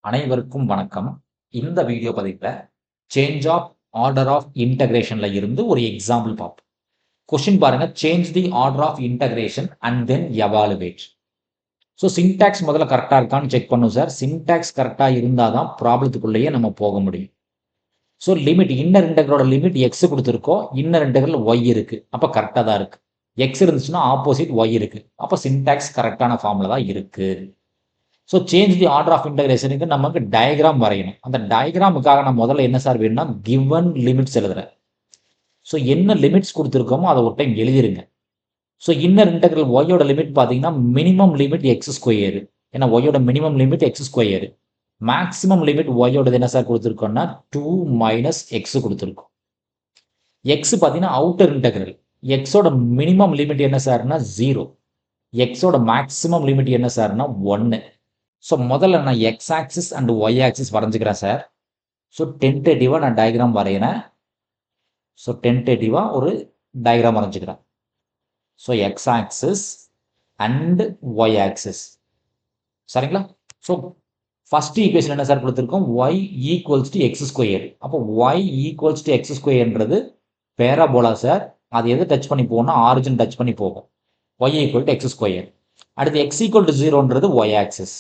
அனைவருக்கும் வணக்கம். இந்த வீடியோ பதிவுல சேஞ்ச் ஆஃப் ஆர்டர் ஆஃப் இன்டகிரேஷன்ல இருந்து ஒரு எக்ஸாம்பிள் பார்ப்போம். கொஸ்டின் பாருங்க, change the order of integration and then evaluate. So syntax முதல்ல கரெக்டாக இருக்கான்னு செக் பண்ணும் சார். சின்டாக்ஸ் கரெக்டாக இருந்தால் தான் ப்ராப்ளத்துக்குள்ளேயே நம்ம போக முடியும். ஸோ லிமிட் இன்னர் இன்டகரோட லிமிட் எக்ஸ் கொடுத்துருக்கோம், இன்னர் இன்டகரில் ஒய் இருக்கு, அப்போ கரெக்டாக தான் இருக்கு. எக்ஸ் இருந்துச்சுன்னா ஆப்போசிட் ஒய் இருக்கு, அப்போ சின்டாக்ஸ் கரெக்டான ஃபார்ம்ல தான் இருக்கு. So change the order of இன்டகிரேஷனுக்கு நமக்கு டயக்ராம் வரையணும். அந்த டயக்ராமுக்காக நான் முதல்ல என்ன சார் வேணும்னா கிவன் லிமிட்ஸ் எழுதுறேன். ஸோ என்ன லிமிட்ஸ் கொடுத்துருக்கோமோ அதை ஒரு டைம் எழுதிருங்க. ஸோ இன்னர் இன்டகிரல் ஒய்யோட லிமிட் பார்த்தீங்கன்னா மினிமம் லிமிட் எக்ஸ் ஸ்கொயர், ஏன்னா ஒய்யோட minimum limit X square. Maximum limit ஒய்யோடது என்ன சார் கொடுத்துருக்கோம்னா 2 மைனஸ் எக்ஸ் கொடுத்துருக்கோம். எக்ஸ் பார்த்தீங்கன்னா அவுட்டர் இன்டகிரல், எக்ஸோட மினிமம் லிமிட் என்ன சார்னா 0, எக்ஸோட மேக்ஸிமம் லிமிட் என்ன சார்னா 1. ஸோ முதல்ல நான் X axis and Y axis வரைஞ்சிக்கிறேன் சார். ஸோ டென்டேட்டிவாக நான் டயக்ராம் வரைகிறேன். ஸோ டென்டேட்டிவாக ஒரு டயக்ராம் வரைஞ்சிக்கிறேன். So X axis and Y axis சரிங்களா. ஸோ ஃபர்ஸ்ட் ஈக்குவேஷன் என்ன சார் கொடுத்துருக்கோம், Y equals to X square. அப்போ ஒய் ஈக்குவல்ஸ் டு எக்ஸ் ஸ்கொயர்ன்றது பேராபோலா சார். அது எது டச் பண்ணி போகணும்னா ஆரிஜின் டச் பண்ணி போகும். Y equal to X square. அடுத்து எக்ஸ் ஈக்குவல் டு 0ன்றது Y axis,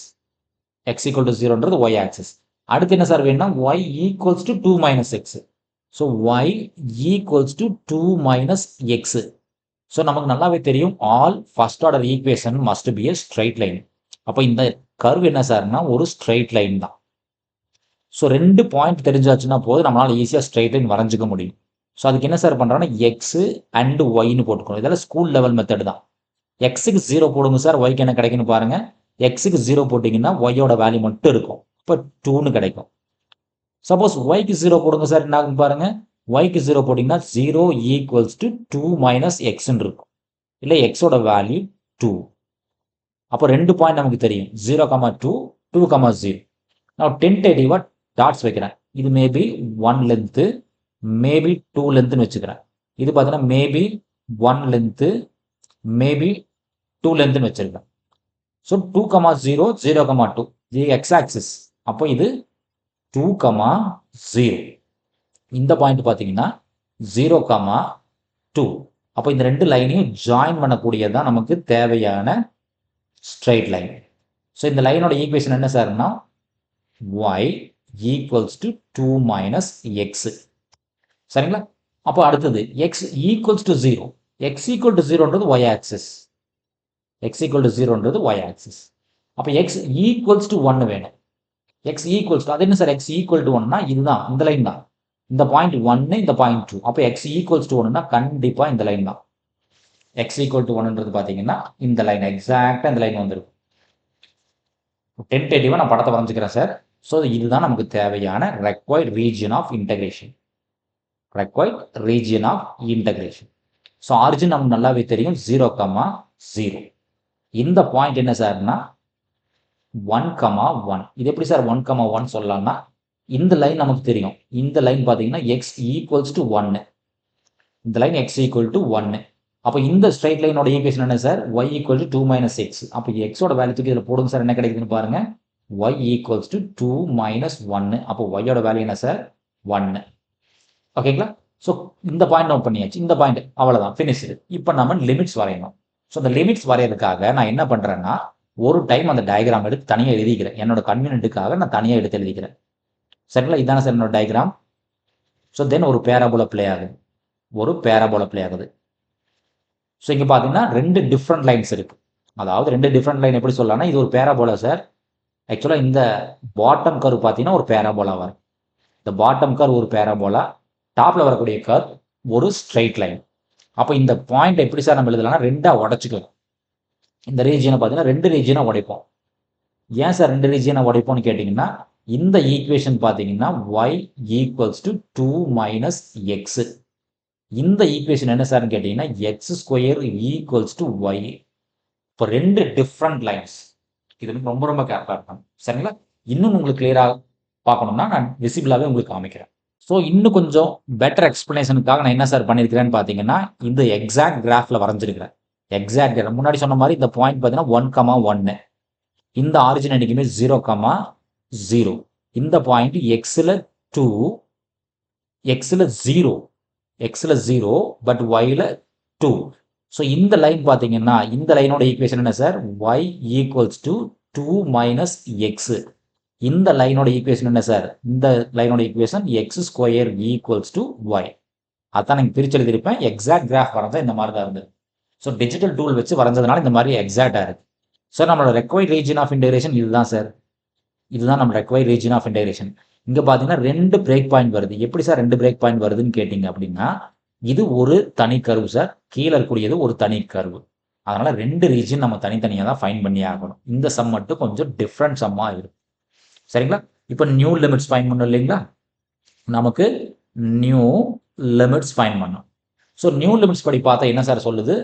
X equal to 0ன்றது ஒய் ஆக்சிஸ். அடுத்து என்ன சார் வேணும்னா Y equals to 2 minus X. So Y equals to 2 minus X. So நமக்கு நல்லாவே தெரியும் all first order equation must be a straight line. அப்போ இந்த கர்வ் என்ன சார்னா ஒரு ஸ்ட்ரைட் லைன் தான். ஸோ 2 பாயிண்ட் தெரிஞ்சாச்சுன்னா போதும், நம்மளால ஈஸியாக ஸ்ட்ரைட் லைன் வரைஞ்சிக்க முடியும். ஸோ அதுக்கு என்ன சார் பண்ணுறோன்னா எக்ஸ் அண்ட் ஒய்னு போட்டுக்கணும். இதெல்லாம் ஸ்கூல் லெவல் மெத்தட் தான். எக்ஸுக்கு 0 போடுங்க சார், ஒய்க்கு என்ன கிடைக்குன்னு பாருங்க. எக்ஸுக்கு 0 போட்டிங்கன்னா ஒய்யோட வேல்யூ மட்டும் இருக்கும், இப்போ 2ன்னு கிடைக்கும். சப்போஸ் ஒய்க்கு 0 போடுங்க சார், என்ன ஆகும் பாருங்க. ஒய்க்கு 0 போட்டிங்கன்னா 0 ஈக்குவல்ஸ் டு 2 மைனஸ் எக்ஸ்ன்னு இருக்கும், இல்லை எக்ஸோட வேல்யூ 2. அப்போ 2 பாயிண்ட் நமக்கு தெரியும், 0,2, 2,0. நான் டென்டேட்டிவாக டாட்ஸ் வைக்கிறேன். இது மேபி 1 லென்த்து, மேபி 2 லென்த்துன்னு வச்சுக்கிறேன். இது பார்த்தீங்கன்னா மேபி 1 லென்த்து, மேபி 2 லென்த்துன்னு வச்சிருக்கேன். ஸோ 2,0, 0,2 இது எக்ஸ் ஆக்சிஸ். அப்போ இது 2,0. இந்த பாயிண்ட் பார்த்தீங்கன்னா 0,2. அப்போ இந்த 2 லைனையும் ஜாயின் பண்ணக்கூடியதான் நமக்கு தேவையான ஸ்ட்ரைட் லைன். ஸோ இந்த லைனோட ஈக்குவேஷன் என்ன சார்னா y equals to 2 minus x சரிங்களா. அப்போ அடுத்தது x equals to 0. X equal to 0ன்றது Y axis, X equal to 0ன்றது ஒய் ஆக்சிஸ். அப்போ எக்ஸ் ஈக்குவல்ஸ் டு 1 வேணும். எக்ஸ் ஈக்குவல்ஸ் டு அது என்ன சார், எக்ஸ் ஈக்குவல் டு 1னா இதுதான், இந்த லைன் தான். இந்த பாயிண்ட் 1, இந்த பாயிண்ட் 2. அப்போ எக்ஸ் ஈக்குவல்ஸ் டு 1னா கண்டிப்பாக இந்த லைன் தான். எக்ஸ் ஈக்குவல் டு 1ன்றது பார்த்தீங்கன்னா இந்த லைன், எக்ஸாக்டாக இந்த லைன் வந்துருக்கும். டென்டேட்டிவாக நான் படத்தை வரைஞ்சிக்கிறேன் சார். ஸோ இதுதான் நமக்கு தேவையான required region of integration, required region of integration. So origin நமக்கு நல்லாவே தெரியும் 0,0. இந்த பாயிண்ட் என்ன சார்னா 1,1. இது எப்படி சார் 1,1 சொல்லலாம்னா இந்த லைன் நமக்கு தெரியும். இந்த லைன் பார்த்தீங்கன்னா எக்ஸ் ஈக்குவல்ஸ் டு 1, இந்த லைன் எக்ஸ் ஈக்குவல் டு 1. அப்போ இந்த ஸ்ட்ரைட் லைனோட ஈக்குவேஷன் என்ன sir, y equal to 2 minus x. அப்போ எக்ஸோட வேல்யூ தூக்கி இதில் போடுங்க சார், என்ன கிடைக்குதுன்னு பாருங்க. Y equals to 2 minus 1. அப்போ ஒய்யோட வேல்யூ என்ன சார் 1. ஓகேங்களா. ஸோ இந்த பாயிண்ட் நோட் பண்ணியாச்சு. இந்த பாயிண்ட் அவ்வளோதான், ஃபினிஷ்டு. இப்போ நம்ம லிமிட்ஸ் வரையணும். ஸோ அந்த லிமிட்ஸ் வரையறதுக்காக நான் என்ன பண்ணுறேன்னா ஒரு டைம் அந்த டயக்ராம் எடுத்து தனியாக எழுதிக்கிறேன். என்னோட கன்வீனியன்ட்டுக்காக நான் தனியாக எடுத்து எழுதிக்கிறேன் சரிங்களா. இதான சார் என்னோட டயக்ராம். ஸோ தென் ஒரு பேராபோலா ப்ளே ஆகுது, ஒரு பேராபோலா ப்ளே ஆகுது. ஸோ இங்கே பார்த்தீங்கன்னா 2 டிஃப்ரெண்ட் லைன்ஸ் இருக்குது. அதாவது 2 டிஃப்ரெண்ட் லைன் எப்படி சொல்லலாம்னா இது ஒரு பேராபோலா சார். ஆக்சுவலாக இந்த பாட்டம் கர்வ் பார்த்தீங்கன்னா ஒரு பேராபோலா வரும். இந்த பாட்டம் கர்வ் ஒரு பேராபோலா, டாப்பில் வரக்கூடிய கர்வ் ஒரு ஸ்ட்ரைட் லைன். அப்போ இந்த பாயிண்ட் எப்படி சார் நம்ம எழுதலாம்னா 2ஆக உடச்சிக்கலாம். இந்த ரீஜியனை பார்த்தீங்கன்னா 2 ரீஜியனாக உடைப்போம். ஏன் சார் 2 ரீஜியனாக உடைப்போம்னு கேட்டிங்கன்னா இந்த ஈக்குவேஷன் பார்த்தீங்கன்னா y equals to 2 minus x. இந்த ஈக்குவேஷன் என்ன சார்னு கேட்டிங்கன்னா x square equals to y. இப்போ 2 டிஃப்ரெண்ட் லைன்ஸ். இது ரொம்ப ரொம்ப கேர்ஃபுல்லாக இருக்கணும் சரிங்களா. இன்னும் உங்களுக்கு கிளியராக பார்க்கணும்னா நான் விசிபிளாகவே உங்களுக்கு காமிக்கிறேன். ஸோ இன்னும் கொஞ்சம் பெட்டர் எக்ஸ்பிளனேஷனுக்காக நான் என்ன சார் பண்ணியிருக்கிறேன்னு பார்த்தீங்கன்னா இந்த எக்ஸாக்ட் கிராஃபில் வரைஞ்சிருக்கிறேன். எக்ஸாக்ட் முன்னாடி சொன்ன மாதிரி இந்த பாயிண்ட் பார்த்தீங்கன்னா 1,1. இந்த ஆரிஜின் அடிக்குமே 0, 0. இந்த பாயிண்ட் எக்ஸில் 2, எக்ஸில் 0, எக்ஸில் 0 பட் ஒயில் 2. ஸோ இந்த லைன் பார்த்தீங்கன்னா இந்த லைனோட ஈக்குவேஷன் என்ன sir? y equals to 2 minus x. இந்த லைனோட ஈக்குவேஷன் என்ன சார்? இந்த லைனோட equation x square equals to y. அதான் நீங்கள் பிரிச்சு எழுதியிருப்பேன். எக்ஸாக்ட் கிராஃப் வரைஞ்சா இந்த மாதிரி தான் இருந்தது. ஸோ டிஜிட்டல் டூல் வச்சு வரைஞ்சதுனால இந்த மாதிரி எக்ஸாக்டாக இருக்குது. சார் நம்மளோட ரெக்வைர்ட் ரீஜன் ஆஃப் இன்டகிரேஷன் இதுதான் சார். இதுதான் நம்ம ரெக்வைர்ட் ரீஜன் ஆஃப் இன்டகிரேஷன். இங்கே பார்த்தீங்கன்னா 2 பிரேக் பாயிண்ட் வருது. எப்படி சார் 2 பிரேக் பாயிண்ட் வருதுன்னு கேட்டிங்க அப்படின்னா, இது ஒரு தனி கர்வு சார், கீழே இருக்கக்கூடியது ஒரு தனி கர்வு. அதனால 2 ரீஜன் நம்ம தனித்தனியாக தான் ஃபைன் பண்ணி ஆகணும். இந்த சம் மட்டும் கொஞ்சம் டிஃப்ரெண்ட் சம்மாக இருக்கும். சரிங்களா? இப்போ நியூ லிமிட்ஸ் ஃபைன் பண்ணணும் இல்லைங்களா? நமக்கு நியூ லிமிட்ஸ் ஃபைன் பண்ணணும். ஸோ நியூ லிமிட்ஸ் படி பார்த்தா என்ன சார் சொல்லுது?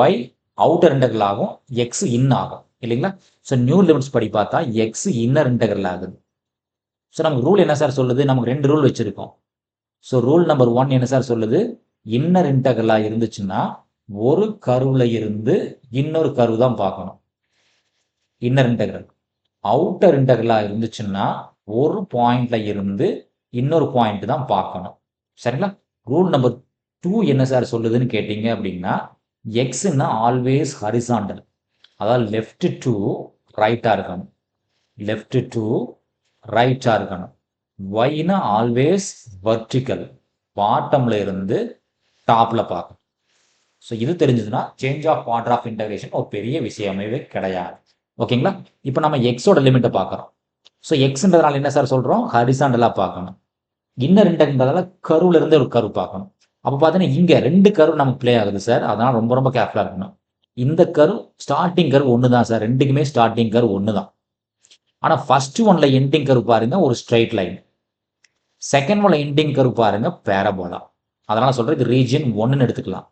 y அவுட்டர் இன்டெக்ரல் ஆகும், எக்ஸ் இன் ஆகும் இல்லைங்களா? ஸோ நியூ லிமிட்ஸ் படி பார்த்தா எக்ஸ் இன்னர் இன்டெக்ரல் ஆகுது. ஸோ நமக்கு ரூல் என்ன சார் சொல்லுது? நமக்கு 2 ரூல் வச்சுருக்கோம். ஸோ ரூல் நம்பர் 1 என்ன சார் சொல்லுது? இன்னர் இன்டெக்ரலாக இருந்துச்சுன்னா ஒரு கருவில் இருந்து இன்னொரு கருவு தான் பார்க்கணும், இன்னர் இன்டெக்ரல். அவுட்டர் இன்டெக்ரலாக இருந்துச்சுன்னா ஒரு பாயிண்ட்ல இருந்து இன்னொரு பாயிண்ட் தான் பார்க்கணும். சரிங்களா? ரூல் நம்பர் 2 என்ன சார் சொல்லுதுன்னு கேட்டீங்க அப்படின்னா, எக்ஸ்ன்னா ஆல்வேஸ் ஹரிசாண்டல், அதாவது லெஃப்ட் டு ரைட்டாக இருக்கணும், லெஃப்ட் டு ரைட்டாக இருக்கணும். ஒய்னா ஆல்வேஸ் வெர்டிக்கல், பாட்டம்ல இருந்து டாப்ல பார்க்கணும். ஸோ இது தெரிஞ்சதுன்னா change of order of integration ஒரு பெரிய விஷயமே கிடையாது. ஓகேங்களா? இப்போ நம்ம எக்ஸோட லிமிட்டை பார்க்குறோம். ஸோ எக்ஸ்ன்றதுனால என்ன சார் சொல்கிறோம்? ஹரிசாண்டலாக பார்க்கணும். இன்னர் இன்டெக்ரல்ன்றதால கருவில் இருந்து ஒரு கரு பார்க்கணும். அப்போ பார்த்தீங்கன்னா இங்கே 2 கரு நமக்கு ப்ளே ஆகுது சார். அதனால் ரொம்ப ரொம்ப கேர்ஃபுல்லாக இருக்கணும். இந்த கரு ஸ்டார்டிங் கரு ஒன்று தான் சார், ரெண்டுக்குமே ஸ்டார்டிங் கரு ஒன்று தான். ஆனால் ஃபர்ஸ்ட் ஒன்ல எண்டிங் கரு பாருங்க ஒரு ஸ்ட்ரைட் லைன், செகண்ட் ஒன்ல எண்டிங் கரு பாருங்க பேரபோலா. அதனால சொல்கிறேன் இது ரீஜன் 1ன்னு எடுத்துக்கலாம்,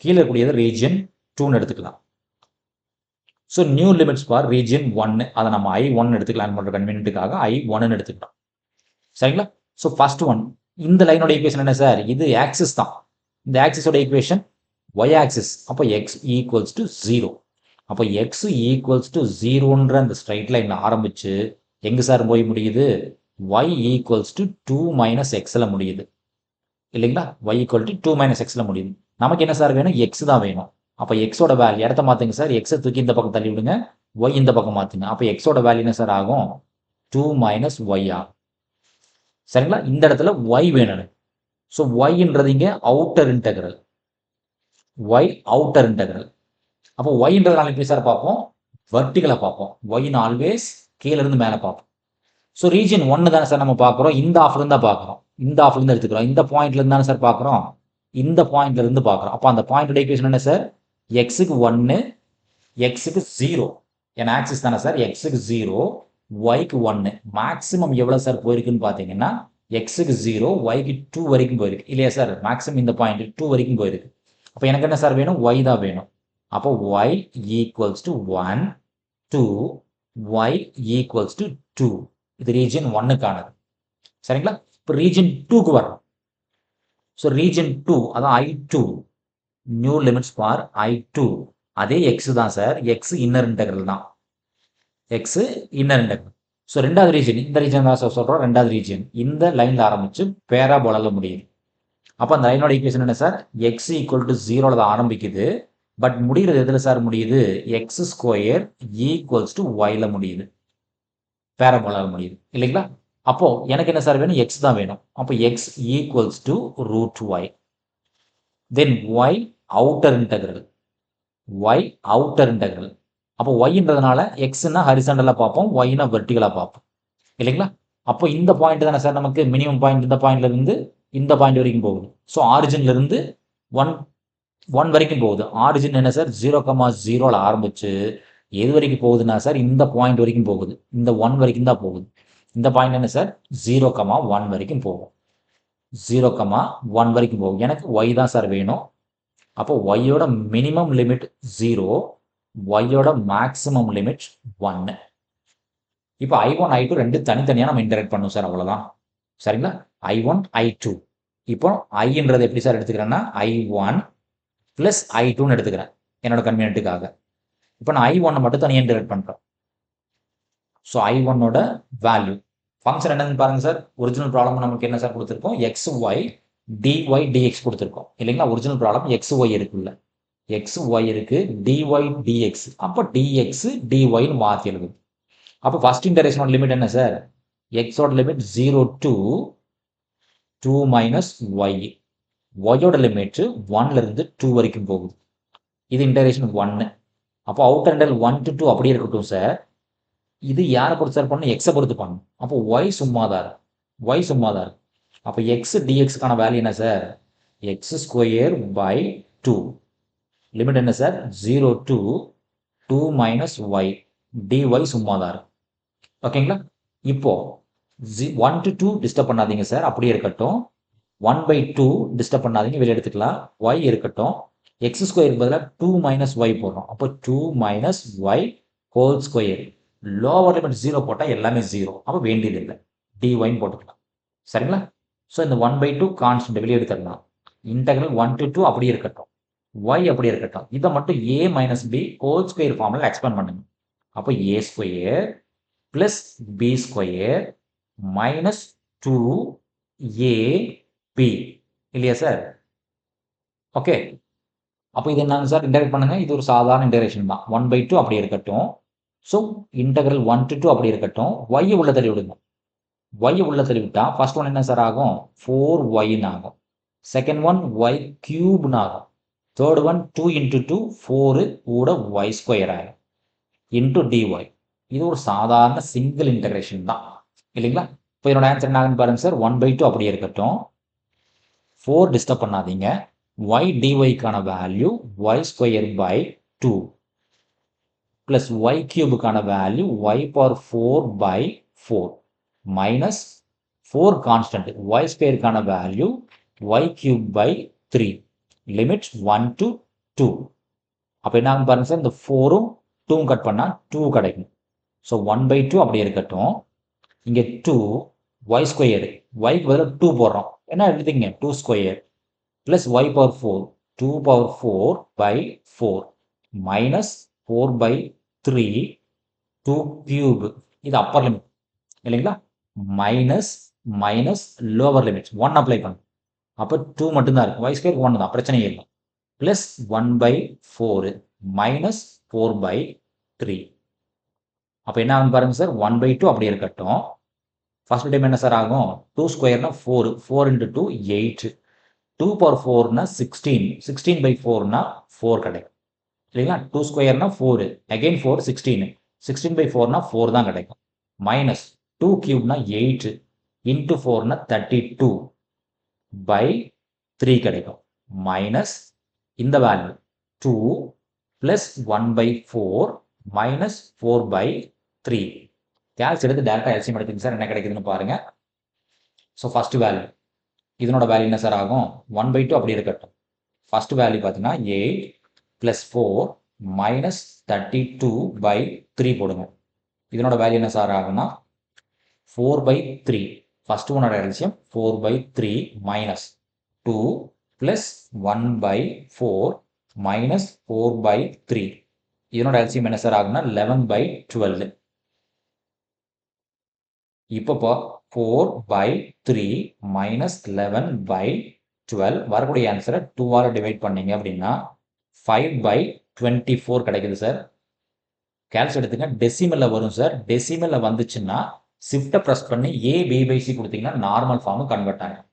கீழே இருக்கக்கூடியது ரீஜன் 2ன்னு எடுத்துக்கலாம். So new limits for region 1 அதை நம்ம I1 எடுத்துக்கலாம் பண்ணுற கன்வீனியன்ட்டுக்காக I1ன்னு எடுத்துக்கலாம். சரிங்களா? ஸோ ஃபர்ஸ்ட் ஒன் இந்த லைனோட ஈக்குவேஷன் என்ன சார்? இது ஆக்சிஸ் தான். இந்த ஆக்சிஸோட ஈக்குவேஷன் ஒய் ஆக்சிஸ். அப்போ எக்ஸ் ஈக்குவல்ஸ் டு 0. அப்போ எக்ஸ் ஈக்குவல்ஸ் டு 0ன்ற அந்த ஸ்ட்ரைட் லைனில் ஆரம்பிச்சு எங்கே சார் போய் முடியுது? ஒய் ஈக்குவல்ஸ் டு 2 மைனஸ் எக்ஸில் முடியுது இல்லைங்களா? ஒய் ஈக்குவல் டு 2 மைனஸ் எக்ஸில் முடியுது. நமக்கு என்ன சார் வேணும்? எக்ஸ் தான் வேணும். அப்போ எக்ஸோட வேல்யூ இடத்த மாற்றுங்க சார். எக்ஸை தூக்கி இந்த பக்கம் தள்ளி விடுங்க, ஒய் இந்த பக்கம் மாற்றுங்க. அப்போ எக்ஸோட வேல்யூ என்ன சார் ஆகும்? 2 மைனஸ் ஒய் ஆகும். சரிங்களா? இந்த இடத்துல ஒய் வேணும். ஸோ ஒய்ன்றது இங்கே outer integral, y outer integral. அப்போ ஒய்ன்றதுனால எப்படி சார் பார்ப்போம்? வெர்டிகலாக பார்ப்போம். ஒய்னு ஆல்வேஸ் கீழே இருந்து மேலே பார்ப்போம். ஸோ ரீஜன் 1 தானே சார் நம்ம பார்க்குறோம், இந்த ஆஃப்லேருந்து தான் பார்க்குறோம், இந்த ஆஃப்லேருந்து எடுத்துக்கிறோம். இந்த பாயிண்ட்லேருந்து தானே சார் பார்க்குறோம், இந்த பாயிண்ட்லேருந்து பார்க்குறோம். அப்போ அந்த பாயிண்டோட ஈக்குவேஷன் என்ன சார்? எக்ஸுக்கு 1, எக்ஸுக்கு 0. என் ஆக்சிஸ் தானே சார்? எக்ஸுக்கு 0, ஒய்க்கு 1. மேக்ஸிமம் எவ்வளோ சார் போயிருக்குன்னு பார்த்தீங்கன்னா எக்ஸுக்கு 0, ஒய்க்கு 2 வரைக்கும் போயிருக்கு இல்லையா சார்? மேக்ஸிமம் இந்த பாயிண்ட் 2 வரைக்கும் போயிருக்கு. அப்போ எனக்கு என்ன சார் வேணும்? ஒய் தான் வேணும். அப்போ Y equals to 1, 2, y equals to 2. இது ரீஜன் 1க்கானது. சரிங்களா? இப்போ ரீஜன் 2க்கு வரோம். ஸோ ரீஜன் 2 அதான் I2, new limits for I2. அதே எக்ஸ் தான் சார், எக்ஸ் இன்னர் இன்டெக்ரல் தான், எக்ஸ் இன்னர் இன்டெக்ரல். ஸோ ரெண்டாவது ரீஜன், இந்த ரீஜன் தான் சார் சொல்கிறோம். ரெண்டாவது ரீஜன் இந்த லைனில் ஆரம்பிச்சு பேராபோலால முடியுது. அப்போ அந்த லைனோட ஈக்குவேஷன் என்ன சார்? எக்ஸ் ஈக்குவல் டு 0ல தான் ஆரம்பிக்குது, பட் முடிகிறது எதில் சார் முடியுது? எக்ஸ் ஸ்கொயர் ஈக்குவல்ஸ் டு ஒய்ல முடியுது, பேராபோலால முடியுது இல்லைங்களா? அப்போ எனக்கு என்ன சார் வேணும்? எக்ஸ் தான் வேணும். அப்போ x equals to root y. Then y outer integral, y outer integral. அப்போ ஒய்ன்றதுனால எக்ஸ்னா ஹரிசாண்டலாக பார்ப்போம், ஒய்னா வெர்டிகலாக பார்ப்போம் இல்லைங்களா? அப்போ இந்த பாயிண்ட் தானே சார் நமக்கு மினிமம் பாயிண்ட், இந்த பாயிண்ட்ல இருந்து இந்த பாயிண்ட் வரைக்கும் போகுது. ஸோ ஆரிஜின்ல இருந்து 1 வரைக்கும் போகுது. ஆரிஜின் என்ன சார்? 0,0ல ஆரம்பிச்சு எது வரைக்கும் போகுதுன்னா சார் இந்த பாயிண்ட் வரைக்கும் போகுது, இந்த 1 வரைக்கும் தான் போகுது. இந்த பாயிண்ட் என்ன சார்? 0,1 வரைக்கும் போகும், 0,1 வரைக்கும் போகும். எனக்கு ஒய் தான் சார் வேணும். அப்போ ஒய்யோட மினிமம் லிமிட் 0, ஒய்யோட மேக்ஸிமம் லிமிட் 1. இப்போ I1 I2 ரெண்டு தனித்தனியாக நம்ம இன்டரக்ட் பண்ணுவோம் சார், அவ்வளோதான். சரிங்களா? I1 I2. இப்போ ஐன்றது எப்படி சார் எடுத்துக்கிறேன்னா I1 ப்ளஸ் I2ன்னு எடுத்துக்கிறேன் என்னோட கன்வீனியன்ட்டுக்காக. இப்போ நான் I1 மட்டும் தனியாக இன்டரக்ட் பண்ணுறேன். So I1ஓட value. ஃபங்க்ஷன் என்னன்னு பாருங்க சார். ஒரிஜினல் ப்ராப்ளம் நமக்கு என்ன சார் கொடுத்துருக்கோம்? எக்ஸ் ஒய் டிஒய் டிஎக்ஸ் கொடுத்துருக்கோம் இல்லைங்களா? ஒரிஜினல் ப்ராப்ளம் எக்ஸ் ஒய் இருக்குல்ல, எக்ஸ் ஒய் இருக்கு, டிஒய் டிஎக்ஸ். அப்போ டிஎக்ஸ் டிஒய்னு மாற்றி எழுதுது. அப்போ ஃபர்ஸ்ட் இன்டரேஷனோட லிமிட் என்ன சார்? எக்ஸோட லிமிட் 0 to 2 மைனஸ் ஒய். ஒய்யோட லிமிட் 1லேருந்து 2 வரைக்கும் போகுது. இது இன்டரேஷன் 1. அப்போ அவுட்டர் இன்டர்வல் 1 to 2 அப்படியே இருக்கட்டும் சார். இது யாரை பொறுத்து சார் பண்ணணும்? எக்ஸை பொறுத்து பண்ணணும். அப்போ ஒய் சும்மாதான் இருக்கு, ஒய் சும்மாதான் இருக்கு. அப்போ எக்ஸ் டிஎக்ஸ்க்கான வேல்யூ என்ன sir? X square by 2. Limit என்ன sir? 0 to 2 minus y. Dy சும்மாதான் இருக்கு. ஓகேங்களா? இப்போ 1 to 2 டிஸ்டர்ப் பண்ணாதீங்க சார், அப்படியே இருக்கட்டும். 1/2 டிஸ்டர்ப் பண்ணாதீங்க, வெளியே எடுத்துக்கலாம். ஒய் இருக்கட்டும். எக்ஸ் ஸ்கொயருக்கு பதிலாக 2 மைனஸ் ஒய் போடுறோம். அப்போ 2 minus y whole square. Lower limit 0 போட்டால் எல்லாமே 0. அப்போ வேண்டியது இல்லை, டிஒய்ன்னு போட்டுக்கலாம். சரிங்களா? ஸோ இந்த 1/2 கான்ஸ்டன்ட் வெளியே எடுத்துடலாம். இன்டெக்ரல் 1 to 2 அப்படியே இருக்கட்டும், ஒய் அப்படியே இருக்கட்டும். இதை மட்டும் a minus b whole square ஃபார்மில் எக்ஸ்பேண்ட் பண்ணுங்க. அப்போ a square plus b square minus 2ab இல்லையா சார்? ஓகே. அப்போ இது என்னங்க சார்? இன்டெகிரேட் பண்ணுங்க. இது ஒரு சாதாரண இன்டெகிரேஷன் தான். 1/2 அப்படியே இருக்கட்டும். ஸோ இன்டெகிரல் 1 to 2 அப்படியே இருக்கட்டும். ஒய்யை உள்ள தள்ளி விடுங்க. ஒய்யை உள்ள தள்ளி விட்டா ஃபர்ஸ்ட் ஒன் என்ன சார் ஆகும்? 4yன்னு ஆகும். செகண்ட் ஒன் ஒய் கியூப்னு ஆகும். தேர்ட் ஒன் 2 into 2 4 கூட ஒய் ஸ்கொயர் ஆகும் இன்டூ டிஒய். இது ஒரு சாதாரண சிங்கிள் இன்டெகிரேஷன் தான் இல்லைங்களா? இப்போ என்னோட ஆன்சர் என்ன ஆகுன்னு பாருங்க சார். 1/2 அப்படியே இருக்கட்டும். 4 டிஸ்டர்ப் பண்ணாதீங்க. y dyக்கான value y square by 2 plus y கியூபுக்கான value y power 4 by 4 minus 4 constant y ஸ்கொயருக்கான value y cube by 3. Limit 1 to 2. அப்போ என்ன ஆகும் பாருங்க சார். இந்த 4ம் 2ம் கட் பண்ணால் 2 கிடைக்கும். ஸோ 1/2 அப்படியே இருக்கட்டும். இங்கே 2 ஒய் ஸ்கொயர், ஒய்க்கு பதிலாக 2 போடுறோம். என்ன எடுத்தீங்க? 2 square plus y power 4, 2 power 4 by 4 minus 4 by 3, 2 cube. இது upper limit இல்லைங்களா? மைனஸ் லோவர் லிமிட் 1 அப்ளை பண்ணும். அப்போ 2 மட்டும்தான் இருக்கு. y ஸ்கொயர் 1 தான், பிரச்சனையே இல்லை. Plus 1/4 minus 4/3. அப்போ என்ன ஆகும் பாருங்க சார். 1/2 அப்படியே இருக்கட்டும். ஃபர்ஸ்ட் டைம் என்ன சார் ஆகும்? 2 ஸ்கொயர்னா 4, 4 into 2 8. 2 power 4னா 16, 16/4னா 4 கிடைக்கும் இல்லைங்களா? 2 ஸ்கொயர்னா 4, அகைன் 4, 16, 16/4னா 4 தான் கிடைக்கும். மைனஸ் 2 கியூப்னா 8 இன்ட்டு 4னா 32/3 கிடைக்கும். மைனஸ் இந்த வேல்யூ 2 பிளஸ் 1/4 மைனஸ் 4/3. கேல்ஸ் எடுத்து டேரக்டாக எல்சிஎம் எடுத்துங்க சார். என்ன கிடைக்குதுன்னு பாருங்க. ஸோ ஃபர்ஸ்ட் வேல்யூ இதனோட வேல்யூ என்ன சார் ஆகும்? 1/2 அப்படி இருக்கட்டும். ஃபர்ஸ்ட் வேல்யூ பார்த்தீங்கன்னா 8 பிளஸ் 4 மைனஸ் 32/3 போடுங்க. இதனோட வேல்யூ என்ன சார் ஆகும்னா 4/3. ஃபர்ஸ்ட் ஒன்னோட எல்சிஎம் 4/3 மைனஸ் 2 பிளஸ் 1/4 மைனஸ் 4/3. இதனோட எல்சிஎம் என்ன சார் ஆகும்னா 11/12. இப்போ 4/3 மைனஸ் 11/12 வரக்கூடிய ஆன்சரை 2ஆல் டிவைட் பண்ணீங்க அப்படின்னா 5/24 கிடைக்குது சார். கேல்ஸ் எடுத்துங்க. டெசிமலில் வரும் சார். டெசிமலில் வந்துச்சுன்னா ஷிஃப்ட்டை ப்ரெஸ் பண்ணி a/b/c கொடுத்தீங்கன்னா நார்மல் ஃபார்மு கன்வெர்ட் ஆகும்.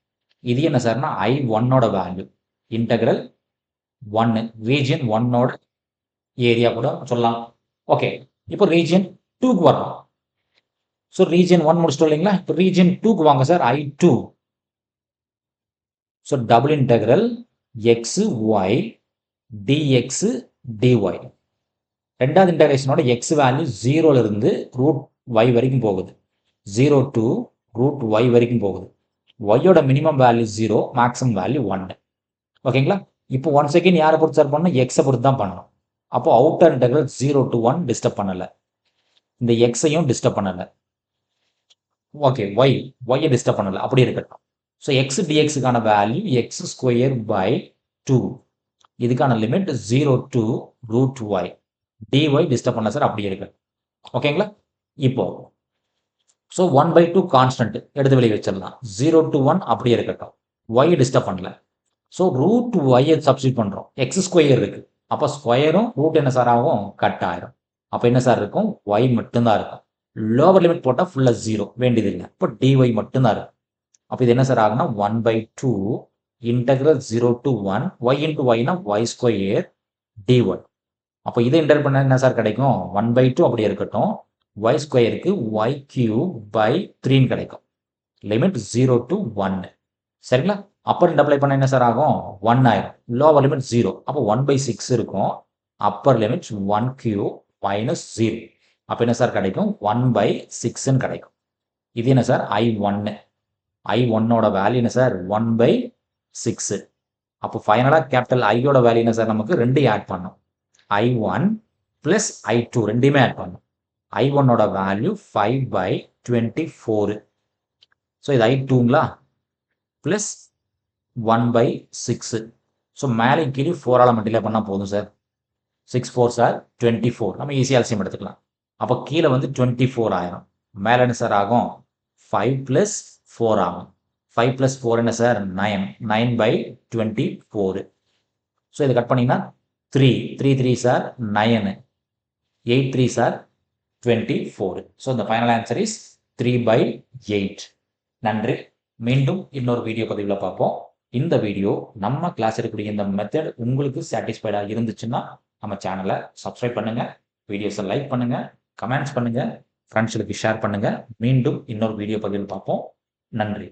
இது என்ன சார்னா I1ஓட வேல்யூ. இன்டெக்ரல் 1 ரீஜியன் 1ஓட ஏரியா கூட சொல்லலாம். ஓகே. இப்போ ரீஜியன் 2க்கு வரலாம். ஸோ ரீஜியன் 1 முடிச்சிட்டோம் இல்லைங்களா? இப்போ ரீஜியன் 2க்கு வாங்க sir. I2. So double integral x y dx dy. ரெண்டாவது இன்டெகிரேஷனோட எக்ஸ் வேல்யூ 0லிருந்து ரூட் ஒய் வரைக்கும் போகுது. 0 to ரூட் ஒய் வரைக்கும் போகுது. ஒய்யோட மினிமம் வேல்யூ 0, மேக்ஸிமம் வேல்யூ 1. ஓகேங்களா? இப்போ ஒன் செகண்ட் யாரை பொறுத்து சார் பண்ணணும்? எக்ஸை பொறுத்து தான் பண்ணணும். அப்போ அவுட்டர் இன்டெக்ரல் 0 to 1 டிஸ்டர்ப் பண்ணலை. இந்த எக்ஸையும் டிஸ்டர்ப் பண்ணலை. ஓகே. ஒய்யை டிஸ்டர்ப் பண்ணலை, அப்படி இருக்கட்டும். ஸோ எக்ஸ் டிஎக்ஸுக்கான வேல்யூ எக்ஸ் ஸ்கொயர் பை 2. இதுக்கான limit 0 to root y. Dy disturb பண்ண சார், அப்படி இருக்கு. ஓகேங்களா? இப்போ ஸோ 1/2 கான்ஸ்டன்ட் எடுத்து வெளியே வச்சிடலாம். 0 to 1 அப்படியே இருக்கட்டும். ஒய் டிஸ்டர்ப் பண்ணல. ஸோ ரூட் ஒய்யை சப்ஸ்டியூட் பண்ணுறோம். எக்ஸ் ஸ்கொயர் இருக்கு. அப்போ ஸ்கொயரும் ரூட் என்ன சார் ஆகும்? கட் ஆயிரும். அப்போ என்ன சார் இருக்கும்? ஒய் மட்டும்தான் இருக்கும். லோவர் லிமிட் போட்டால் ஃபுல்லாக 0 வேண்டியதில்லை. இப்போ டிஒய் மட்டும்தான் இருக்கும். அப்போ இது என்ன சார் ஆகுனா 1/2 இன்டெக்ரல் 0 to 1 ஒய் இன்ட்டு ஒய்னா ஒய் ஸ்கொயர் டிஒய். அப்போ இதை இன்டர் பண்ண என்ன சார் கிடைக்கும்? 1/2 அப்படியே இருக்கட்டும். ஒய் ஸ்கொயருக்கு ஒய் கியூப் பை 3 கிடைக்கும். Limit 0 to 1. சரிங்களா? அப்பர் லிமிட் அப்ளை பண்ண என்ன சார் ஆகும்? 1 ஆயிரும். Lower limit 0. அப்போ 1/6 இருக்கும். Upper limit 1 cube minus 0. அப்போ என்ன சார் கிடைக்கும்? 1/6 கிடைக்கும். இது என்ன சார்? I1. I1ஓட வேல்யூ என்ன சார்? 1/6. அப்போ ஃபைனலாக கேபிட்டல் ஐயோட வேல்யூ என்ன சார்? நமக்கு 2 ஆட் பண்ணும். I1 ப்ளஸ் I2 ரெண்டையுமே ஆட் பண்ணும். I1ஓட வேல்யூ 5/24. ஸோ இது I2ங்களா? ப்ளஸ் 1/6. ஸோ மேலே கீழே 4ஆல் மல்டிப்ளை பண்ணால் போதும் சார். 6 4s are 24. நம்ம ஈஸியாக எல்சிஎம் எடுத்துக்கலாம். அப்போ கீழே வந்து 24 ஆயிரும். மேலே என்ன சார் ஆகும்? 5 + 4 ஆகும். 5 + 4 என்ன சார்? 9. 9/24. ஸோ இதை கட் பண்ணிங்கன்னா 3 3s are 9. 8 3s are 24. So இந்த ஃபைனல் ஆன்சர் இஸ் 3/8. நன்றி. மீண்டும் இன்னொரு வீடியோ பதிவில் பார்ப்போம். இந்த வீடியோ நம்ம கிளாஸ் இருக்கக்கூடிய இந்த மெத்தட் உங்களுக்கு சாட்டிஸ்ஃபைடாக இருந்துச்சுன்னா நம்ம சேனலை சப்ஸ்கிரைப் பண்ணுங்க, வீடியோஸை லைக் பண்ணுங்க, கமெண்ட்ஸ் பண்ணுங்க, ஃப்ரெண்ட்ஸுக்கு ஷேர் பண்ணுங்க. மீண்டும் இன்னொரு வீடியோ பதிவில் பார்ப்போம். நன்றி.